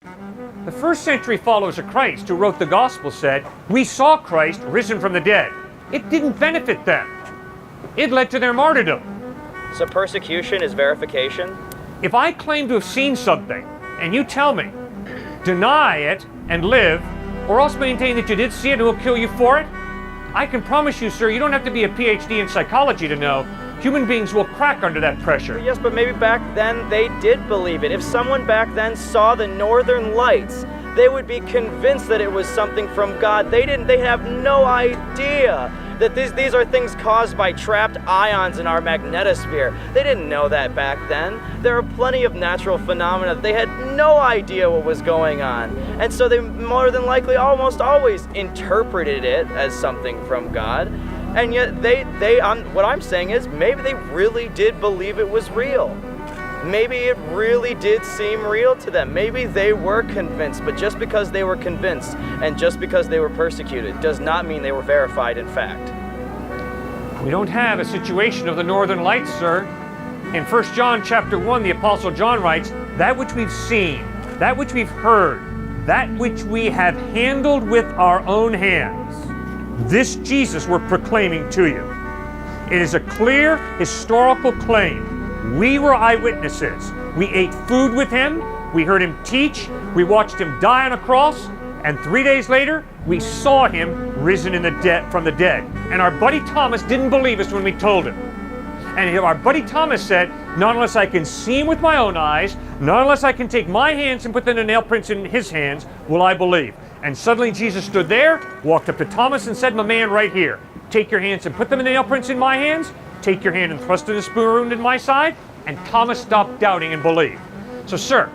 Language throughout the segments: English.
The first century followers of Christ who wrote the gospel said, we saw Christ risen from the dead. It didn't benefit them. It led to their martyrdom. So persecution is verification? If I claim to have seen something, and you tell me, deny it and live, or else maintain that you did see it and we'll kill you for it, I can promise you, sir, you don't have to be a PhD in psychology to know human beings will crack under that pressure. Yes, but maybe back then they did believe it. If someone back then saw the northern lights, they would be convinced that it was something from God. They have no idea that these are things caused by trapped ions in our magnetosphere. They didn't know that back then. There are plenty of natural phenomena. They had no idea what was going on. And so they more than likely almost always interpreted it as something from God. And yet what I'm saying is maybe they really did believe it was real. Maybe it really did seem real to them. Maybe they were convinced, but just because they were convinced and just because they were persecuted does not mean they were verified in fact. We don't have a situation of the northern lights, sir. In 1 John chapter 1, the Apostle John writes, that which we've seen, that which we've heard, that which we have handled with our own hands, this Jesus we're proclaiming to you. It is a clear historical claim. We were eyewitnesses. We ate food with him. We heard him teach. We watched him die on a cross. And 3 days later, we saw him risen from the dead. And our buddy Thomas didn't believe us when we told him. And our buddy Thomas said, not unless I can see him with my own eyes, not unless I can take my hands and put the nail prints in his hands, will I believe. And suddenly Jesus stood there, walked up to Thomas and said, my man, right here, take your hands and put the nail prints in my hands. Take your hand and thrust in the spear wound in my side, and Thomas stopped doubting and believed. So, sir,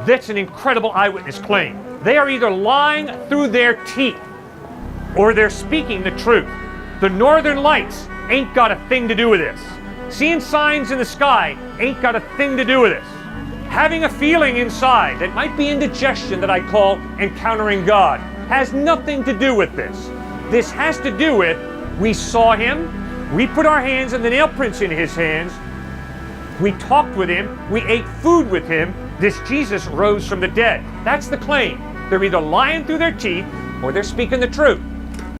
that's an incredible eyewitness claim. They are either lying through their teeth, or they're speaking the truth. The northern lights ain't got a thing to do with this. Seeing signs in the sky ain't got a thing to do with this. Having a feeling inside that might be indigestion that I call encountering God has nothing to do with this. This has to do with, we saw him, we put our hands and the nail prints in his hands. We talked with him. We ate food with him. This Jesus rose from the dead. That's the claim. They're either lying through their teeth or they're speaking the truth.